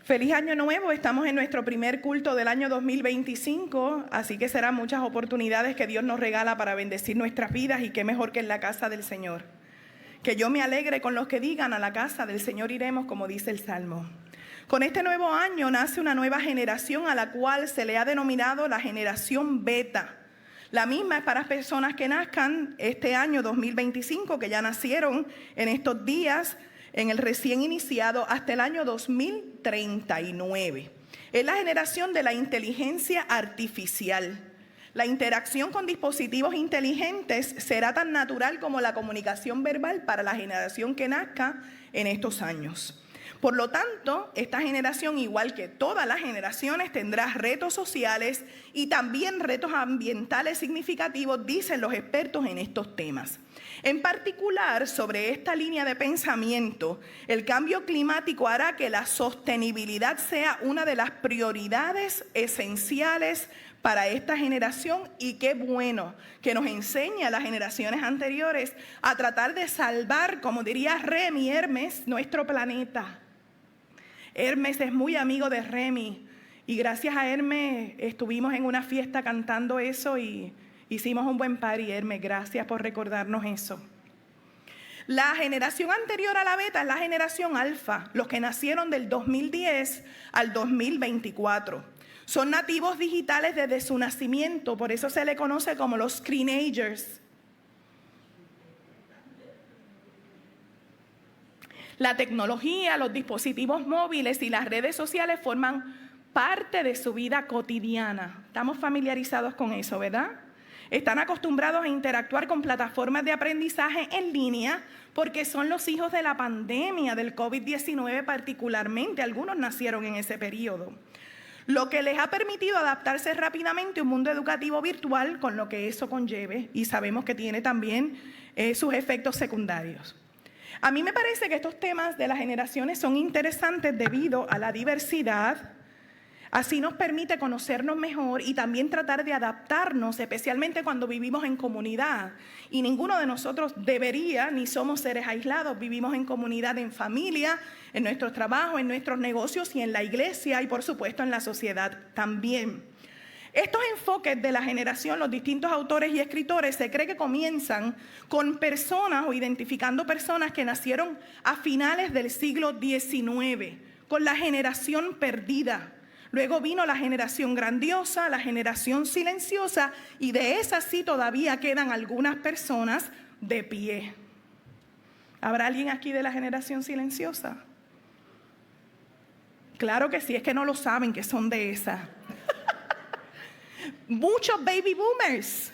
Feliz Año Nuevo, estamos en nuestro primer culto del año 2025, así que serán muchas oportunidades que Dios nos regala para bendecir nuestras vidas y qué mejor que en la casa del Señor. Que yo me alegre con los que digan: a la casa del Señor iremos, como dice el Salmo. Con este nuevo año nace una nueva generación a la cual se le ha denominado la generación beta. La misma es para personas que nazcan este año 2025, que ya nacieron en estos días, en el recién iniciado, hasta el año 2039. Es la generación de la inteligencia artificial. La interacción con dispositivos inteligentes será tan natural como la comunicación verbal para la generación que nazca en estos años. Por lo tanto, esta generación, igual que todas las generaciones, tendrá retos sociales y también retos ambientales significativos, dicen los expertos en estos temas. En particular, sobre esta línea de pensamiento, el cambio climático hará que la sostenibilidad sea una de las prioridades esenciales para esta generación, y qué bueno que nos enseñe a las generaciones anteriores a tratar de salvar, como diría Remy Hermes, nuestro planeta. Hermes es muy amigo de Remy y gracias a Hermes estuvimos en una fiesta cantando eso y hicimos un buen party. Hermes, gracias por recordarnos eso. La generación anterior a la beta es la generación alfa, los que nacieron del 2010 al 2024. Son nativos digitales desde su nacimiento, por eso se le conoce como los screenagers. La tecnología, los dispositivos móviles y las redes sociales forman parte de su vida cotidiana. Estamos familiarizados con eso, ¿verdad? Están acostumbrados a interactuar con plataformas de aprendizaje en línea porque son los hijos de la pandemia del COVID-19 particularmente. Algunos nacieron en ese periodo, lo que les ha permitido adaptarse rápidamente a un mundo educativo virtual con lo que eso conlleve, y sabemos que tiene también sus efectos secundarios. A mí me parece que estos temas de las generaciones son interesantes debido a la diversidad. Así nos permite conocernos mejor y también tratar de adaptarnos, especialmente cuando vivimos en comunidad. Y ninguno de nosotros debería, ni somos seres aislados, vivimos en comunidad, en familia, en nuestros trabajos, en nuestros negocios y en la iglesia y por supuesto en la sociedad también. Estos enfoques de la generación, los distintos autores y escritores, se cree que comienzan con personas o identificando personas que nacieron a finales del siglo XIX, con la generación perdida. Luego vino la generación grandiosa, la generación silenciosa, y de esas sí todavía quedan algunas personas de pie. ¿Habrá alguien aquí de la generación silenciosa? Claro que sí, es que no lo saben que son de esa. Muchos baby boomers.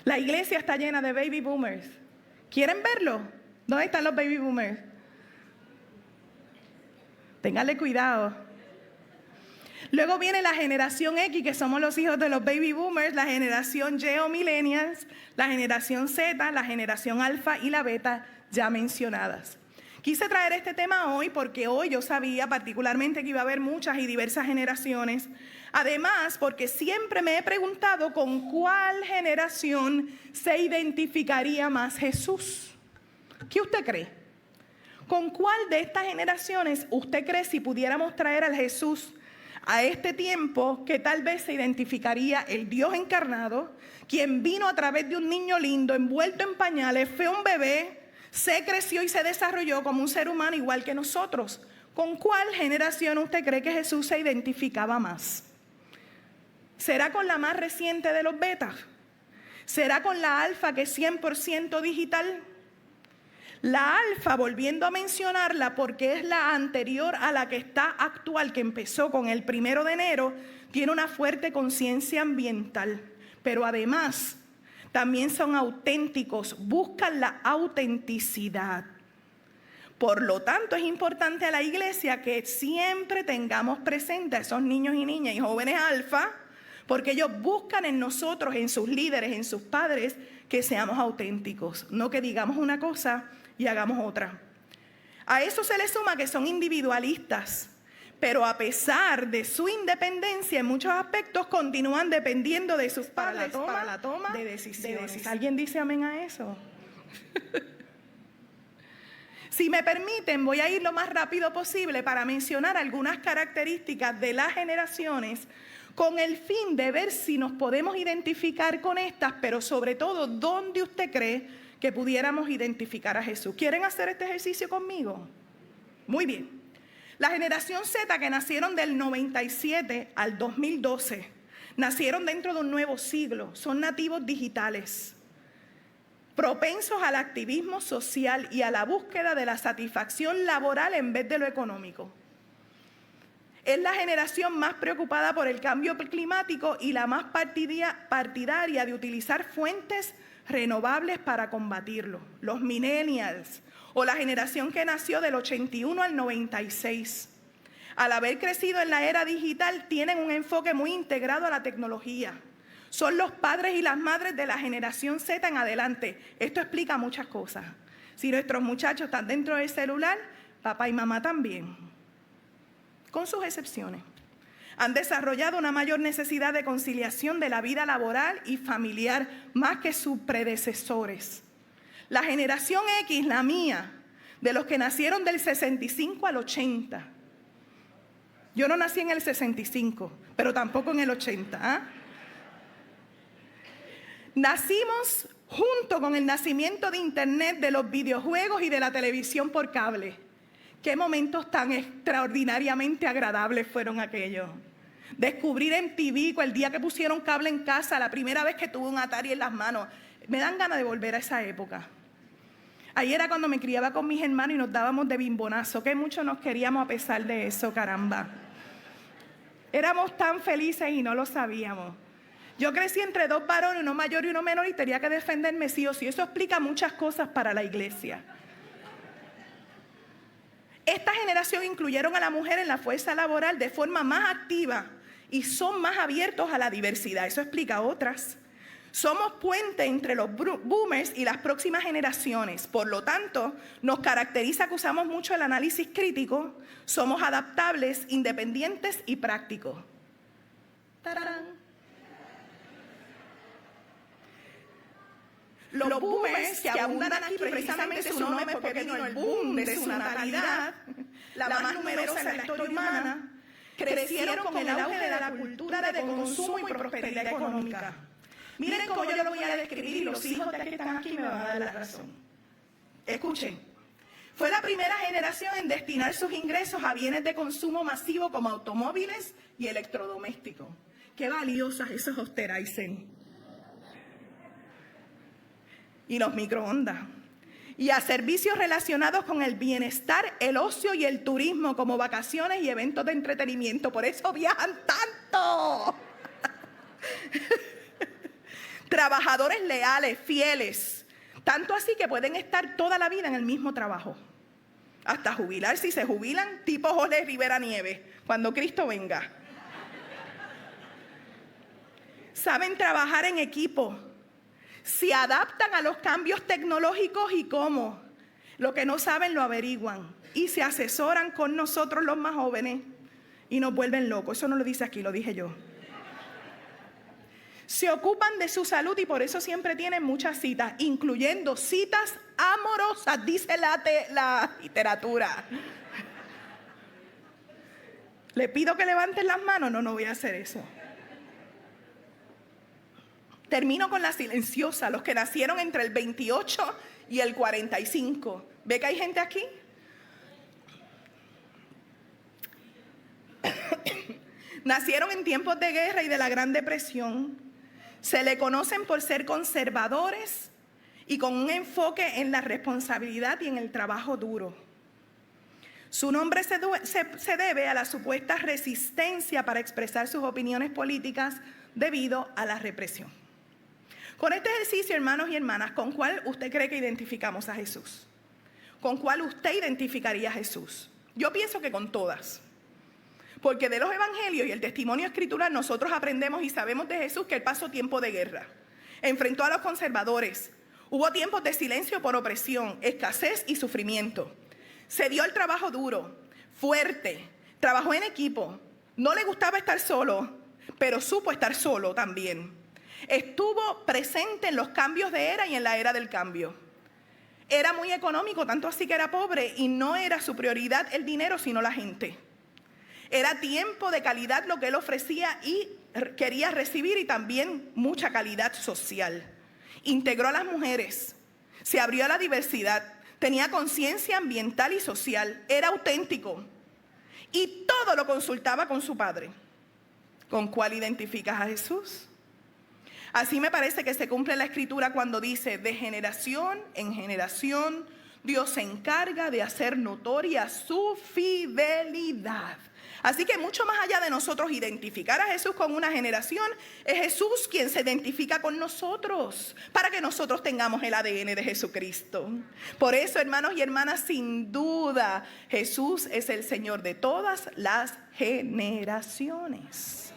La iglesia está llena de baby boomers. ¿Quieren verlo? ¿Dónde están los baby boomers? Ténganle cuidado. Luego viene la generación X, que somos los hijos de los baby boomers, la generación Y o millennials, la generación Z, la generación alfa y la beta ya mencionadas. Quise traer este tema hoy porque hoy yo sabía particularmente que iba a haber muchas y diversas generaciones. Además, porque siempre me he preguntado con cuál generación se identificaría más Jesús. ¿Qué usted cree? ¿Con cuál de estas generaciones usted cree, si pudiéramos traer al Jesús a este tiempo, que tal vez se identificaría el Dios encarnado, quien vino a través de un niño lindo, envuelto en pañales, fue un bebé, se creció y se desarrolló como un ser humano igual que nosotros? ¿Con cuál generación usted cree que Jesús se identificaba más? ¿Será con la más reciente de los betas? ¿Será con la alfa, que es 100% digital? La alfa, volviendo a mencionarla porque es la anterior a la que está actual, que empezó con el 1 de enero, tiene una fuerte conciencia ambiental, pero además también son auténticos, buscan la autenticidad. Por lo tanto, es importante a la iglesia que siempre tengamos presente a esos niños y niñas y jóvenes alfa, porque ellos buscan en nosotros, en sus líderes, en sus padres, que seamos auténticos, no que digamos una cosa y hagamos otra. A eso se le suma que son individualistas, pero a pesar de su independencia en muchos aspectos continúan dependiendo de sus padres para la toma de decisiones. ¿Alguien dice amén a eso? Si me permiten, voy a ir lo más rápido posible para mencionar algunas características de las generaciones con el fin de ver si nos podemos identificar con estas, pero sobre todo, ¿dónde usted cree que pudiéramos identificar a Jesús? ¿Quieren hacer este ejercicio conmigo? Muy bien. La generación Z, que nacieron del 97 al 2012, nacieron dentro de un nuevo siglo, son nativos digitales, propensos al activismo social y a la búsqueda de la satisfacción laboral en vez de lo económico. Es la generación más preocupada por el cambio climático y la más partidaria de utilizar fuentes renovables para combatirlo. Los millennials, o la generación que nació del 81 al 96. Al haber crecido en la era digital, tienen un enfoque muy integrado a la tecnología. Son los padres y las madres de la generación Z en adelante. Esto explica muchas cosas. Si nuestros muchachos están dentro del celular, papá y mamá también, con sus excepciones. Han desarrollado una mayor necesidad de conciliación de la vida laboral y familiar, más que sus predecesores. La generación X, la mía, de los que nacieron del 65 al 80. Yo no nací en el 65, pero tampoco en el 80, ¿ah? Nacimos junto con el nacimiento de Internet, de los videojuegos y de la televisión por cable. Qué momentos tan extraordinariamente agradables fueron aquellos. Descubrir MTV el día que pusieron cable en casa, la primera vez que tuve un Atari en las manos. Me dan ganas de volver a esa época. Ahí era cuando me criaba con mis hermanos y nos dábamos de bimbonazo. Que mucho nos queríamos a pesar de eso, caramba. Éramos tan felices y no lo sabíamos. Yo crecí entre dos varones, uno mayor y uno menor, y tenía que defenderme sí o sí. Eso explica muchas cosas para la iglesia. Esta generación incluyeron a la mujer en la fuerza laboral de forma más activa y son más abiertos a la diversidad. Eso explica otras. Somos puente entre los boomers y las próximas generaciones. Por lo tanto, nos caracteriza que usamos mucho el análisis crítico, somos adaptables, independientes y prácticos. ¡Tarán! Los boomers, que abundan aquí precisamente su nombre porque vino el boom de su natalidad, la más numerosa en la historia humana, crecieron con el auge de la cultura de consumo y prosperidad económica. Miren cómo yo lo voy a describir y los hijos de que están aquí me van a dar la razón. Escuchen. Fue la primera generación en destinar sus ingresos a bienes de consumo masivo como automóviles y electrodomésticos. Qué valiosas esos Osterizen. Y los microondas. Y a servicios relacionados con el bienestar, el ocio y el turismo, como vacaciones y eventos de entretenimiento. Por eso viajan tanto. Trabajadores leales, fieles. Tanto así que pueden estar toda la vida en el mismo trabajo. Hasta jubilarse, si se jubilan, tipo Jorge Rivera Nieves, cuando Cristo venga. Saben trabajar en equipo. Se adaptan a los cambios tecnológicos y cómo. Lo que no saben lo averiguan. Y se asesoran con nosotros los más jóvenes y nos vuelven locos. Eso no lo dice aquí, lo dije yo. Se ocupan de su salud y por eso siempre tienen muchas citas, incluyendo citas amorosas, dice la literatura. ¿Le pido que levanten las manos? No voy a hacer eso. Termino con la silenciosa, los que nacieron entre el 28 y el 45. ¿Ve que hay gente aquí? Nacieron en tiempos de guerra y de la Gran Depresión. Se le conocen por ser conservadores y con un enfoque en la responsabilidad y en el trabajo duro. Su nombre se debe a la supuesta resistencia para expresar sus opiniones políticas debido a la represión. Con este ejercicio, hermanos y hermanas, ¿con cuál usted cree que identificamos a Jesús? ¿Con cuál usted identificaría a Jesús? Yo pienso que con todas. Porque de los evangelios y el testimonio escritural nosotros aprendemos y sabemos de Jesús que él pasó tiempo de guerra. Enfrentó a los conservadores. Hubo tiempos de silencio por opresión, escasez y sufrimiento. Se dio el trabajo duro, fuerte, trabajó en equipo. No le gustaba estar solo, pero supo estar solo también. Estuvo presente en los cambios de era y en la era del cambio. Era muy económico, tanto así que era pobre, y no era su prioridad el dinero, sino la gente. Era tiempo de calidad lo que él ofrecía y quería recibir, y también mucha calidad social. Integró a las mujeres, se abrió a la diversidad, tenía conciencia ambiental y social, era auténtico y todo lo consultaba con su padre. ¿Con cuál identificas a Jesús? Así me parece que se cumple la escritura cuando dice: de generación en generación Dios se encarga de hacer notoria su fidelidad. Así que mucho más allá de nosotros identificar a Jesús con una generación, es Jesús quien se identifica con nosotros, para que nosotros tengamos el ADN de Jesucristo. Por eso, hermanos y hermanas, sin duda, Jesús es el Señor de todas las generaciones.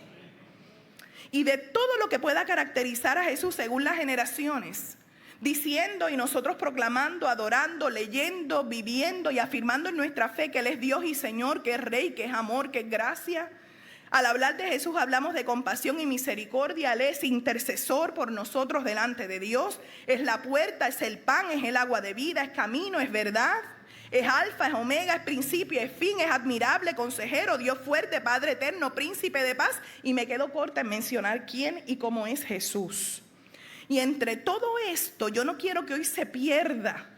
Y de todo lo que pueda caracterizar a Jesús según las generaciones, diciendo y nosotros proclamando, adorando, leyendo, viviendo y afirmando en nuestra fe que Él es Dios y Señor, que es Rey, que es amor, que es gracia. Al hablar de Jesús hablamos de compasión y misericordia. Él es intercesor por nosotros delante de Dios. Es la puerta, es el pan, es el agua de vida, es camino, es verdad. Es alfa, es omega, es principio, es fin, es admirable, consejero, Dios fuerte, Padre eterno, príncipe de paz. Y me quedo corta en mencionar quién y cómo es Jesús. Y entre todo esto, yo no quiero que hoy se pierda,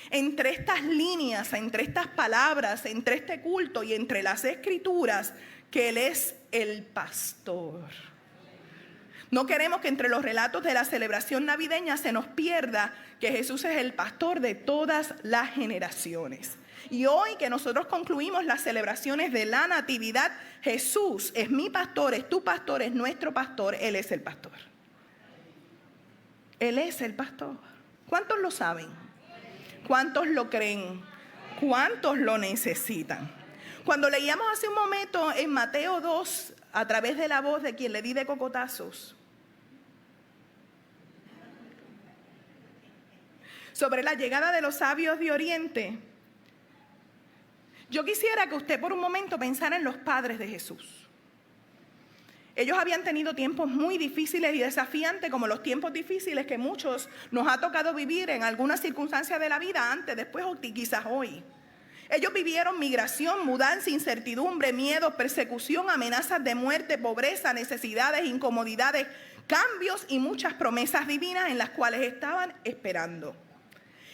entre estas líneas, entre estas palabras, entre este culto y entre las escrituras, que Él es el pastor. No queremos que entre los relatos de la celebración navideña se nos pierda que Jesús es el pastor de todas las generaciones. Y hoy que nosotros concluimos las celebraciones de la Natividad, Jesús es mi pastor, es tu pastor, es nuestro pastor, Él es el pastor. Él es el pastor. ¿Cuántos lo saben? ¿Cuántos lo creen? ¿Cuántos lo necesitan? Cuando leíamos hace un momento en Mateo 2, a través de la voz de quien le di de cocotazos, sobre la llegada de los sabios de Oriente, yo quisiera que usted por un momento pensara en los padres de Jesús. Ellos habían tenido tiempos muy difíciles y desafiantes, como los tiempos difíciles que muchos nos ha tocado vivir en algunas circunstancias de la vida, antes, después o quizás hoy. Ellos vivieron migración, mudanza, incertidumbre, miedo, persecución, amenazas de muerte, pobreza, necesidades, incomodidades, cambios y muchas promesas divinas en las cuales estaban esperando.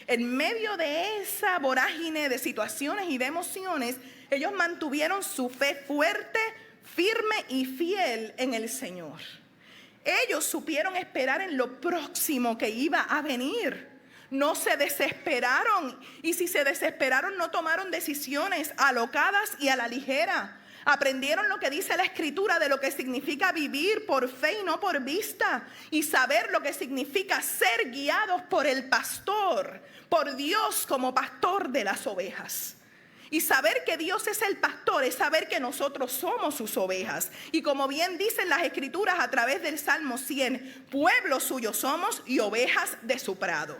En medio de esa vorágine de situaciones y de emociones, ellos mantuvieron su fe fuerte, firme y fiel en el Señor. Ellos supieron esperar en lo próximo que iba a venir. No se desesperaron, y si se desesperaron no tomaron decisiones alocadas y a la ligera. Aprendieron lo que dice la Escritura de lo que significa vivir por fe y no por vista, y saber lo que significa ser guiados por el pastor, por Dios como pastor de las ovejas. Y saber que Dios es el pastor es saber que nosotros somos sus ovejas. Y como bien dicen las Escrituras a través del Salmo 100, pueblo suyo somos y ovejas de su prado.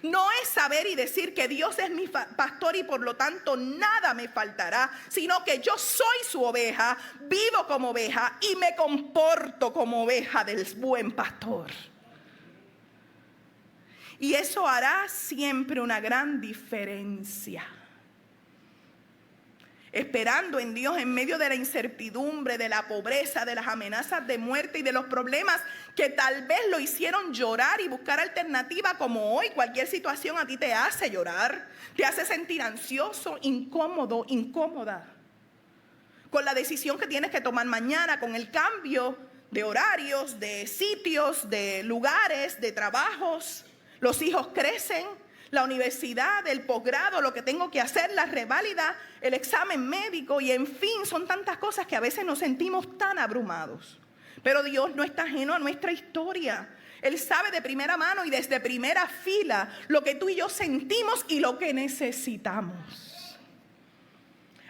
No es saber y decir que Dios es mi pastor y por lo tanto nada me faltará, sino que yo soy su oveja, vivo como oveja y me comporto como oveja del buen pastor. Y eso hará siempre una gran diferencia. Esperando en Dios en medio de la incertidumbre, de la pobreza, de las amenazas de muerte y de los problemas que tal vez lo hicieron llorar y buscar alternativa, como hoy cualquier situación a ti te hace llorar, te hace sentir ansioso, incómodo, incómoda, con la decisión que tienes que tomar mañana, con el cambio de horarios, de sitios, de lugares, de trabajos. Los hijos crecen. La universidad, el posgrado, lo que tengo que hacer, la reválida, el examen médico y en fin, son tantas cosas que a veces nos sentimos tan abrumados. Pero Dios no está ajeno a nuestra historia. Él sabe de primera mano y desde primera fila lo que tú y yo sentimos y lo que necesitamos.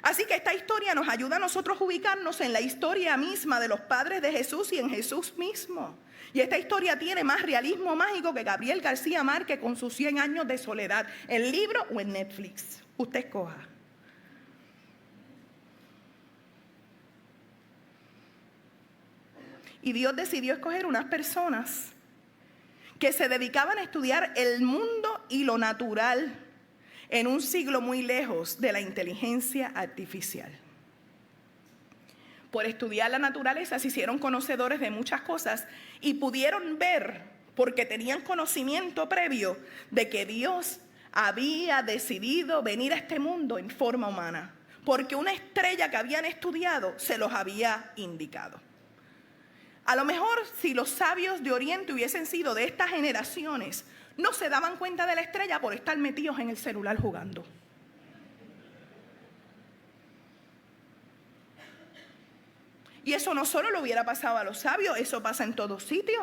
Así que esta historia nos ayuda a nosotros a ubicarnos en la historia misma de los padres de Jesús y en Jesús mismo. Y esta historia tiene más realismo mágico que Gabriel García Márquez con sus 100 años de soledad, en libro o en Netflix. Usted escoja. Y Dios decidió escoger unas personas que se dedicaban a estudiar el mundo y lo natural en un siglo muy lejos de la inteligencia artificial. Por estudiar la naturaleza se hicieron conocedores de muchas cosas y pudieron ver, porque tenían conocimiento previo, de que Dios había decidido venir a este mundo en forma humana, porque una estrella que habían estudiado se los había indicado. A lo mejor si los sabios de Oriente hubiesen sido de estas generaciones, no se daban cuenta de la estrella por estar metidos en el celular jugando. Y eso no solo le hubiera pasado a los sabios, eso pasa en todos sitios,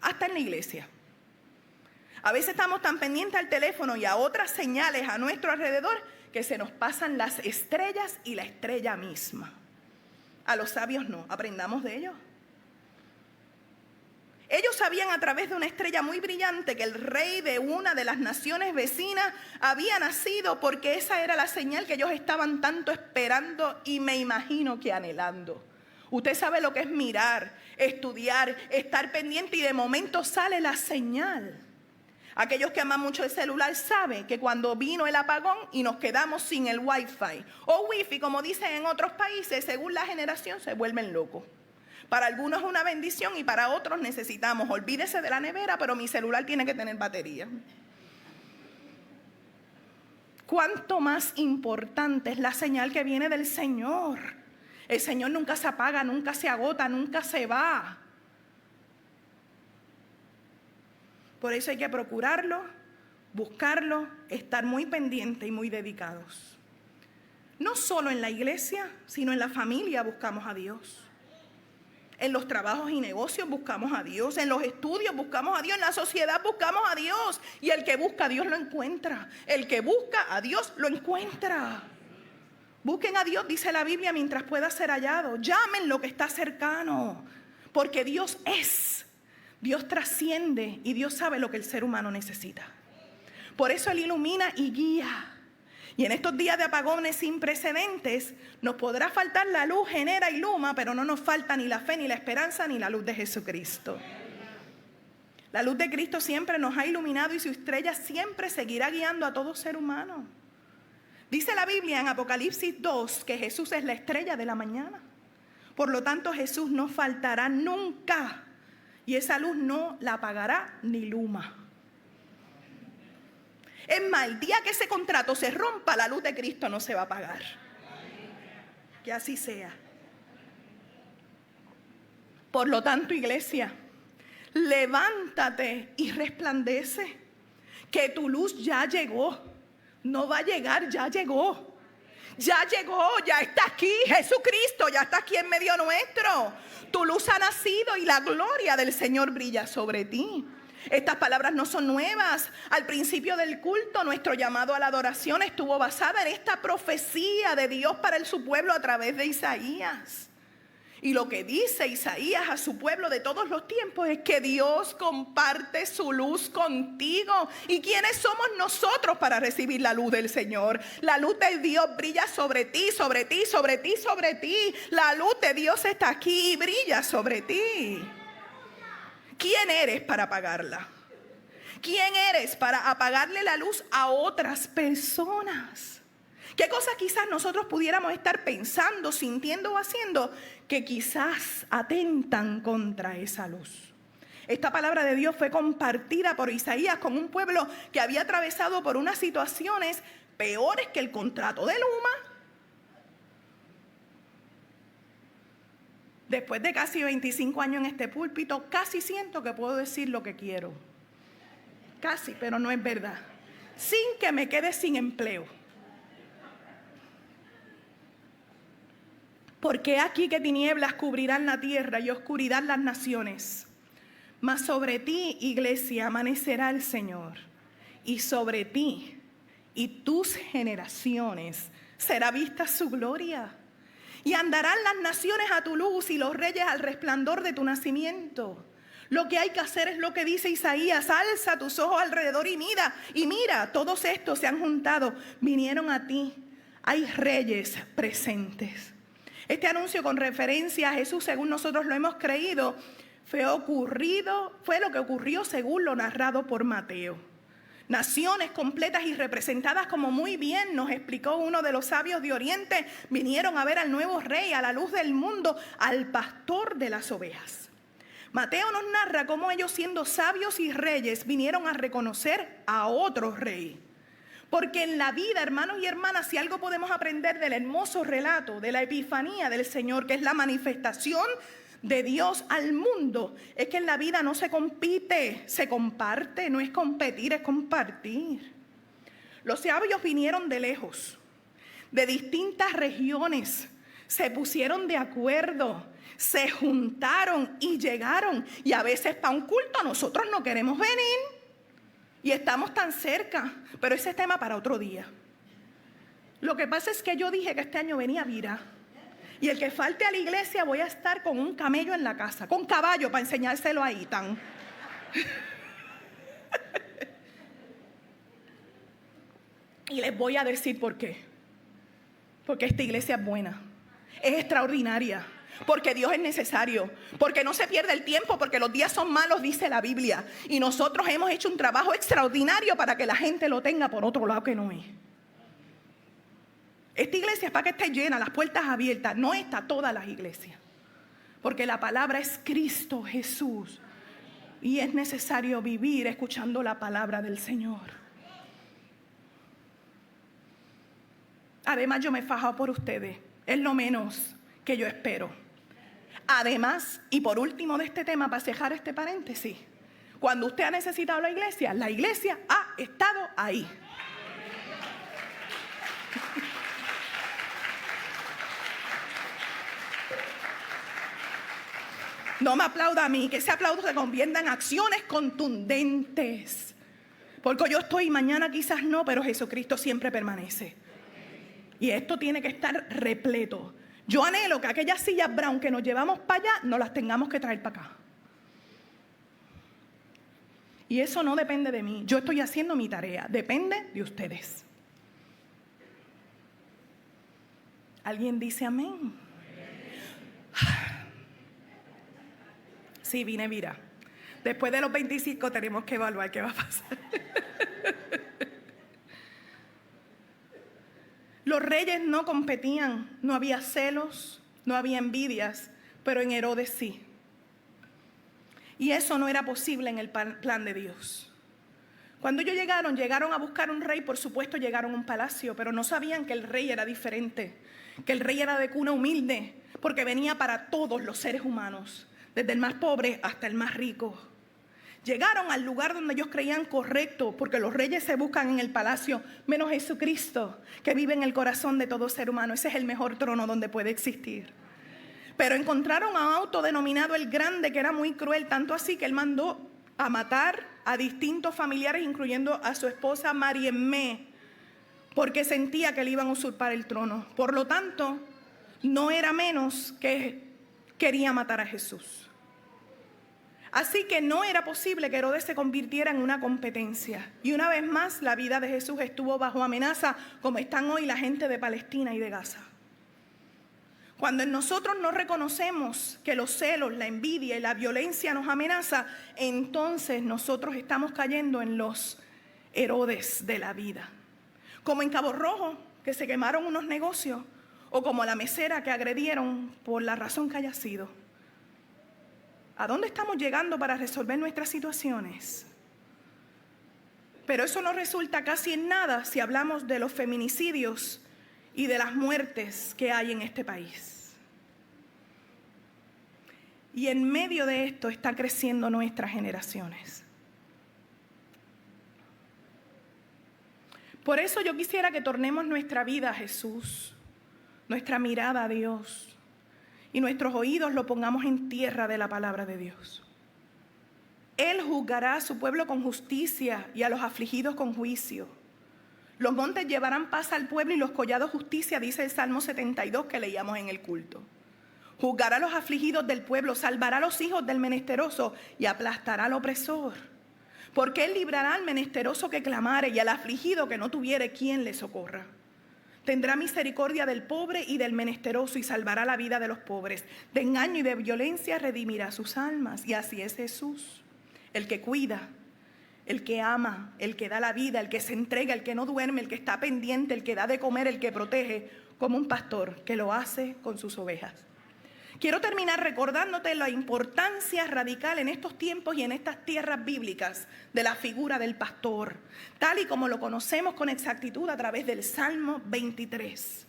hasta en la iglesia. A veces estamos tan pendientes al teléfono y a otras señales a nuestro alrededor que se nos pasan las estrellas y la estrella misma. A los sabios no, aprendamos de ellos. Ellos sabían a través de una estrella muy brillante que el rey de una de las naciones vecinas había nacido, porque esa era la señal que ellos estaban tanto esperando y me imagino que anhelando. Usted sabe lo que es mirar, estudiar, estar pendiente y de momento sale la señal. Aquellos que aman mucho el celular saben que cuando vino el apagón y nos quedamos sin el wifi o wifi, como dicen en otros países, según la generación se vuelven locos. Para algunos es una bendición y para otros necesitamos, olvídese de la nevera, pero mi celular tiene que tener batería. ¿Cuánto más importante es la señal que viene del Señor? El Señor nunca se apaga, nunca se agota, nunca se va. Por eso hay que procurarlo, buscarlo, estar muy pendientes y muy dedicados. No solo en la iglesia, sino en la familia buscamos a Dios. En los trabajos y negocios buscamos a Dios. En los estudios buscamos a Dios. En la sociedad buscamos a Dios. Y el que busca a Dios lo encuentra. El que busca a Dios lo encuentra. Busquen a Dios, dice la Biblia, mientras pueda ser hallado. Llamen lo que está cercano. Porque Dios es. Dios trasciende y Dios sabe lo que el ser humano necesita. Por eso Él ilumina y guía. Y en estos días de apagones sin precedentes, nos podrá faltar la luz, genera y luma, pero no nos falta ni la fe, ni la esperanza, ni la luz de Jesucristo. La luz de Cristo siempre nos ha iluminado y su estrella siempre seguirá guiando a todo ser humano. Dice la Biblia en Apocalipsis 2 que Jesús es la estrella de la mañana. Por lo tanto, Jesús no faltará nunca y esa luz no la apagará ni luma. Es más, el día que ese contrato se rompa, la luz de Cristo no se va a apagar. Que así sea. Por lo tanto, iglesia, levántate y resplandece. Que tu luz ya llegó. No va a llegar, ya llegó. Ya llegó, ya está aquí. Jesucristo ya está aquí en medio nuestro. Tu luz ha nacido y la gloria del Señor brilla sobre ti. Estas palabras no son nuevas. Al principio del culto, nuestro llamado a la adoración estuvo basada en esta profecía de Dios para su pueblo a través de Isaías. Y lo que dice Isaías a su pueblo de todos los tiempos es que Dios comparte su luz contigo. ¿Y quiénes somos nosotros para recibir la luz del Señor? La luz de Dios brilla sobre ti, sobre ti, sobre ti, sobre ti. La luz de Dios está aquí y brilla sobre ti. ¿Quién eres para apagarla? ¿Quién eres para apagarle la luz a otras personas? ¿Qué cosas quizás nosotros pudiéramos estar pensando, sintiendo o haciendo que quizás atentan contra esa luz? Esta palabra de Dios fue compartida por Isaías con un pueblo que había atravesado por unas situaciones peores que el contrato de Luma. Después de casi 25 años en este púlpito, casi siento que puedo decir lo que quiero. Casi, pero no es verdad. Sin que me quede sin empleo. Porque aquí que tinieblas cubrirán la tierra y oscuridad las naciones. Mas sobre ti, iglesia, amanecerá el Señor. Y sobre ti y tus generaciones será vista su gloria. Y andarán las naciones a tu luz y los reyes al resplandor de tu nacimiento. Lo que hay que hacer es lo que dice Isaías: alza tus ojos alrededor y mira, todos estos se han juntado, vinieron a ti. Hay reyes presentes. Este anuncio con referencia a Jesús, según nosotros lo hemos creído, fue lo que ocurrió según lo narrado por Mateo. Naciones completas y representadas, como muy bien nos explicó uno de los sabios de Oriente, vinieron a ver al nuevo rey, a la luz del mundo, al pastor de las ovejas. Mateo nos narra cómo ellos, siendo sabios y reyes, vinieron a reconocer a otro rey. Porque en la vida, hermanos y hermanas, si algo podemos aprender del hermoso relato de la epifanía del Señor, que es la manifestación de Dios al mundo, es que en la vida no se compite, se comparte. No es competir, es compartir. Los sabios vinieron de lejos, de distintas regiones, se pusieron de acuerdo, se juntaron y llegaron. Y a veces para un culto nosotros no queremos venir y estamos tan cerca, pero ese es tema para otro día. Lo que pasa es que yo dije que este año venía Vira, y el que falte a la iglesia voy a estar con un camello en la casa, con caballo para enseñárselo a Ethan. Y les voy a decir por qué. Porque esta iglesia es buena, es extraordinaria, porque Dios es necesario, porque no se pierde el tiempo, porque los días son malos, dice la Biblia. Y nosotros hemos hecho un trabajo extraordinario para que la gente lo tenga por otro lado que no es. Esta iglesia es para que esté llena, las puertas abiertas. No está todas las iglesias, porque la palabra es Cristo Jesús. Y es necesario vivir escuchando la palabra del Señor. Además, yo me he fajado por ustedes. Es lo menos que yo espero. Además, y por último de este tema, para cejar este paréntesis, cuando usted ha necesitado la iglesia ha estado ahí. No me aplauda a mí, que ese aplauso se convierta en acciones contundentes. Porque yo estoy, mañana quizás no, pero Jesucristo siempre permanece. Y esto tiene que estar repleto. Yo anhelo que aquellas sillas brown que nos llevamos para allá, no las tengamos que traer para acá. Y eso no depende de mí. Yo estoy haciendo mi tarea. Depende de ustedes. ¿Alguien dice amén? Sí, vine, mira. Después de los 25 tenemos que evaluar qué va a pasar. Los reyes no competían, no había celos, no había envidias, pero en Herodes sí. Y eso no era posible en el plan de Dios. Cuando ellos llegaron a buscar un rey, por supuesto llegaron a un palacio, pero no sabían que el rey era diferente, que el rey era de cuna humilde, porque venía para todos los seres humanos, desde el más pobre hasta el más rico. Llegaron al lugar donde ellos creían correcto, porque los reyes se buscan en el palacio, menos Jesucristo, que vive en el corazón de todo ser humano. Ese es el mejor trono donde puede existir. Pero encontraron a un autodenominado el Grande, que era muy cruel, tanto así que él mandó a matar a distintos familiares, incluyendo a su esposa Mariemé, porque sentía que le iban a usurpar el trono. Por lo tanto, no era menos que quería matar a Jesús. Así que no era posible que Herodes se convirtiera en una competencia. Y una vez más, la vida de Jesús estuvo bajo amenaza, como están hoy la gente de Palestina y de Gaza. Cuando en nosotros no reconocemos que los celos, la envidia y la violencia nos amenazan, entonces nosotros estamos cayendo en los Herodes de la vida. Como en Cabo Rojo, que se quemaron unos negocios, o como la mesera que agredieron por la razón que haya sido. ¿A dónde estamos llegando para resolver nuestras situaciones? Pero eso no resulta casi en nada si hablamos de los feminicidios y de las muertes que hay en este país. Y en medio de esto están creciendo nuestras generaciones. Por eso yo quisiera que tornemos nuestra vida a Jesús, nuestra mirada a Dios, y nuestros oídos lo pongamos en tierra de la palabra de Dios. Él juzgará a su pueblo con justicia y a los afligidos con juicio. Los montes llevarán paz al pueblo y los collados justicia, dice el Salmo 72 que leíamos en el culto. Juzgará a los afligidos del pueblo, salvará a los hijos del menesteroso y aplastará al opresor. Porque Él librará al menesteroso que clamare y al afligido que no tuviere quien le socorra. Tendrá misericordia del pobre y del menesteroso y salvará la vida de los pobres. De engaño y de violencia redimirá sus almas. Y así es Jesús, el que cuida el que ama, el que da la vida, el que se entrega, el que no duerme, el que está pendiente, el que da de comer, el que protege, como un pastor que lo hace con sus ovejas. Quiero terminar recordándote la importancia radical en estos tiempos y en estas tierras bíblicas de la figura del pastor, tal y como lo conocemos con exactitud a través del Salmo 23.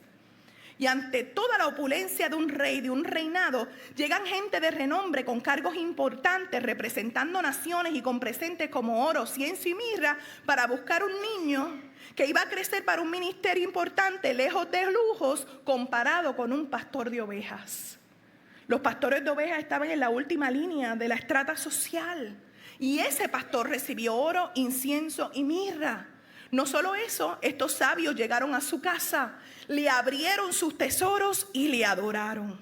Y ante toda la opulencia de un rey, de un reinado, llegan gente de renombre con cargos importantes, representando naciones y con presentes como oro, ciencio y mirra, para buscar un niño que iba a crecer para un ministerio importante, lejos de lujos, comparado con un pastor de ovejas. Los pastores de ovejas estaban en la última línea de la estrata social. Y ese pastor recibió oro, incienso y mirra. No solo eso, estos sabios llegaron a su casa, le abrieron sus tesoros y le adoraron.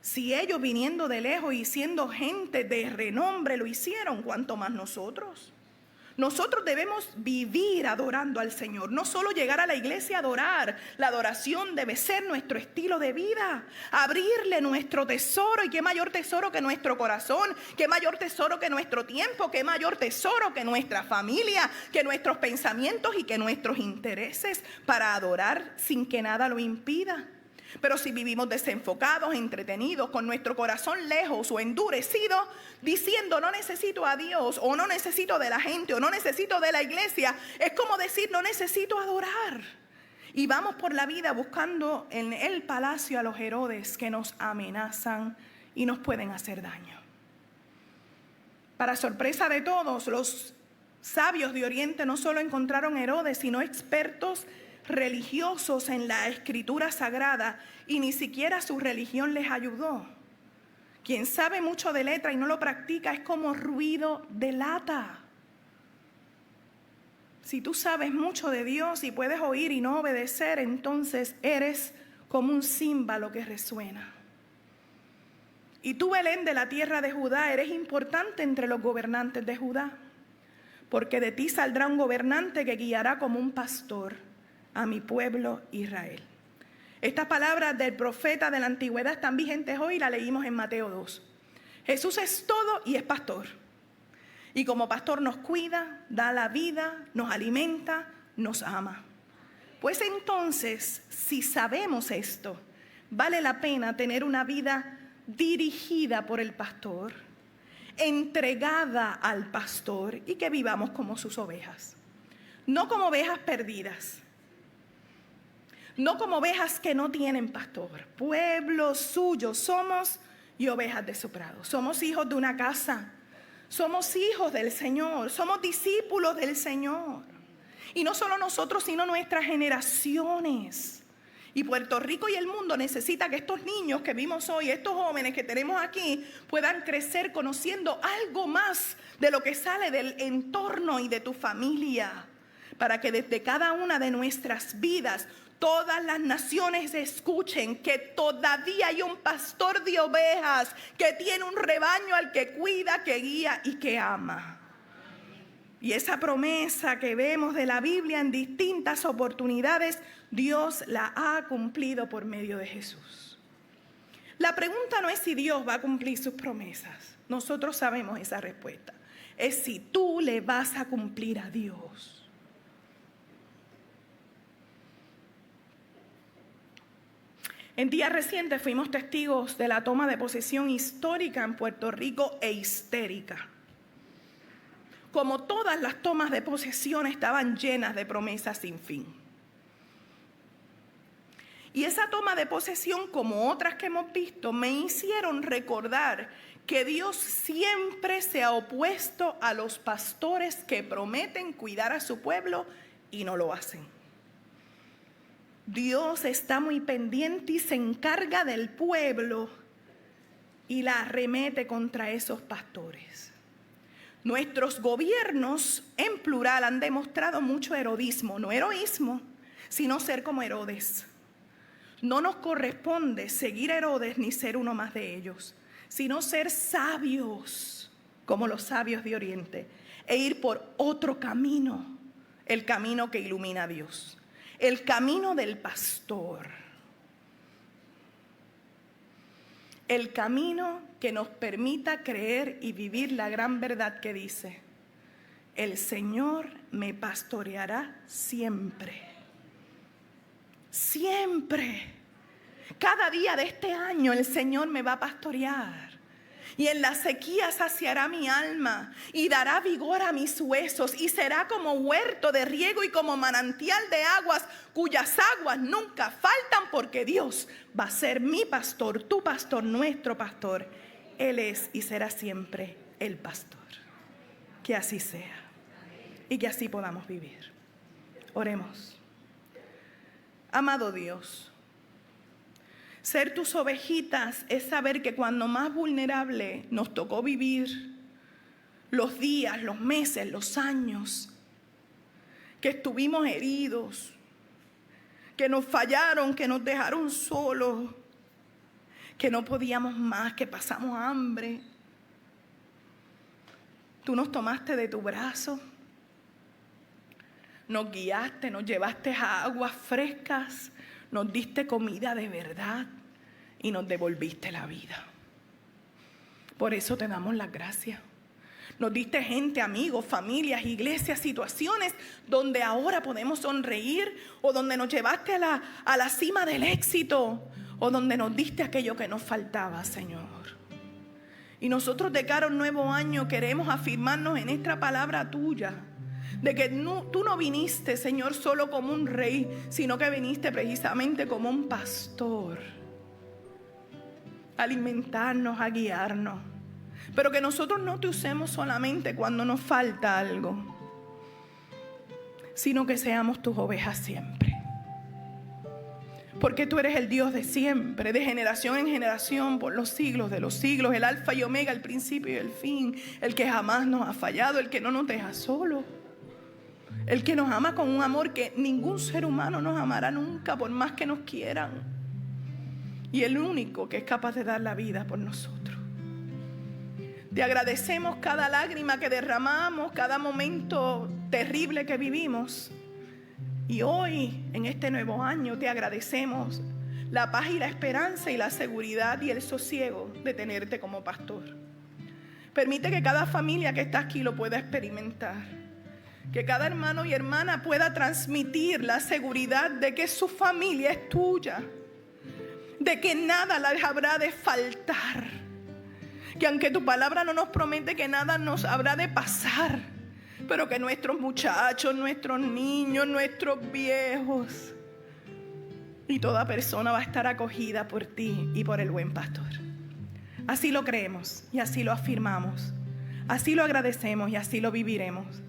Si ellos viniendo de lejos y siendo gente de renombre lo hicieron, ¿cuánto más nosotros? Nosotros debemos vivir adorando al Señor, no solo llegar a la iglesia a adorar. La adoración debe ser nuestro estilo de vida, abrirle nuestro tesoro. Y qué mayor tesoro que nuestro corazón, qué mayor tesoro que nuestro tiempo, qué mayor tesoro que nuestra familia, que nuestros pensamientos y que nuestros intereses, para adorar sin que nada lo impida. Pero si vivimos desenfocados, entretenidos, con nuestro corazón lejos o endurecido, diciendo no necesito a Dios, o no necesito de la gente, o no necesito de la iglesia, es como decir no necesito adorar. Y vamos por la vida buscando en el palacio a los Herodes que nos amenazan y nos pueden hacer daño. Para sorpresa de todos, los sabios de Oriente no solo encontraron Herodes, sino expertos religiosos en la escritura sagrada, y ni siquiera su religión les ayudó. Quien sabe mucho de letra y no lo practica es como ruido de lata. Si tú sabes mucho de Dios y puedes oír y no obedecer, entonces eres como un címbalo que resuena. Y tú, Belén, de la tierra de Judá, eres importante entre los gobernantes de Judá, porque de ti saldrá un gobernante que guiará como un pastor a mi pueblo Israel. Estas palabras del profeta de la antigüedad están vigentes hoy, la leímos en Mateo 2. Jesús es todo y es pastor. Y como pastor nos cuida, da la vida, nos alimenta, nos ama. Pues entonces, si sabemos esto, vale la pena tener una vida dirigida por el pastor, entregada al pastor, y que vivamos como sus ovejas. No como ovejas perdidas. No como ovejas que no tienen pastor. Pueblo suyo somos y ovejas de su prado. Somos hijos de una casa. Somos hijos del Señor. Somos discípulos del Señor. Y no solo nosotros, sino nuestras generaciones. Y Puerto Rico y el mundo necesita que estos niños que vimos hoy, estos jóvenes que tenemos aquí, puedan crecer conociendo algo más de lo que sale del entorno y de tu familia. Para que desde cada una de nuestras vidas todas las naciones escuchen que todavía hay un pastor de ovejas que tiene un rebaño al que cuida, que guía y que ama. Y esa promesa que vemos de la Biblia en distintas oportunidades, Dios la ha cumplido por medio de Jesús. La pregunta no es si Dios va a cumplir sus promesas. Nosotros sabemos esa respuesta. Es si tú le vas a cumplir a Dios. En días recientes fuimos testigos de la toma de posesión histórica en Puerto Rico e histérica. Como todas las tomas de posesión, estaban llenas de promesas sin fin. Y esa toma de posesión, como otras que hemos visto, me hicieron recordar que Dios siempre se ha opuesto a los pastores que prometen cuidar a su pueblo y no lo hacen. Dios está muy pendiente y se encarga del pueblo y la arremete contra esos pastores. Nuestros gobiernos en plural han demostrado mucho herodismo, no heroísmo, sino ser como Herodes. No nos corresponde seguir a Herodes ni ser uno más de ellos, sino ser sabios como los sabios de Oriente e ir por otro camino, el camino que ilumina a Dios. El camino del pastor. El camino que nos permita creer y vivir la gran verdad que dice: el Señor me pastoreará siempre. Siempre. Cada día de este año el Señor me va a pastorear. Y en la sequía saciará mi alma y dará vigor a mis huesos. Y será como huerto de riego y como manantial de aguas, cuyas aguas nunca faltan, porque Dios va a ser mi pastor, tu pastor, nuestro pastor. Él es y será siempre el pastor. Que así sea y que así podamos vivir. Oremos. Amado Dios, ser tus ovejitas es saber que cuando más vulnerable nos tocó vivir, los días, los meses, los años, que estuvimos heridos, que nos fallaron, que nos dejaron solos, que no podíamos más, que pasamos hambre. Tú nos tomaste de tu brazo, nos guiaste, nos llevaste a aguas frescas, nos diste comida de verdad y nos devolviste la vida. Por eso te damos las gracias. Nos diste gente, amigos, familias, iglesias, situaciones donde ahora podemos sonreír, o donde nos llevaste a la cima del éxito, o donde nos diste aquello que nos faltaba, Señor. Y nosotros de cara a un nuevo año queremos afirmarnos en esta palabra tuya, de que tú no viniste, Señor, solo como un rey, sino que viniste precisamente como un pastor, a alimentarnos, a guiarnos. Pero que nosotros no te usemos solamente cuando nos falta algo, sino que seamos tus ovejas siempre. Porque tú eres el Dios de siempre, de generación en generación, por los siglos de los siglos, el alfa y omega, el principio y el fin, el que jamás nos ha fallado, el que no nos deja solos, el que nos ama con un amor que ningún ser humano nos amará nunca, por más que nos quieran, y el único que es capaz de dar la vida por nosotros. Te agradecemos cada lágrima que derramamos, cada momento terrible que vivimos. Y hoy, en este nuevo año, te agradecemos la paz y la esperanza y la seguridad y el sosiego de tenerte como pastor. Permite que cada familia que está aquí lo pueda experimentar. Que cada hermano y hermana pueda transmitir la seguridad de que su familia es tuya. De que nada les habrá de faltar. Que aunque tu palabra no nos promete que nada nos habrá de pasar, pero que nuestros muchachos, nuestros niños, nuestros viejos y toda persona va a estar acogida por ti y por el buen pastor. Así lo creemos y así lo afirmamos. Así lo agradecemos y así lo viviremos.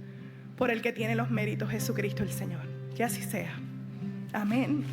Por el que tiene los méritos, Jesucristo el Señor. Que así sea. Amén.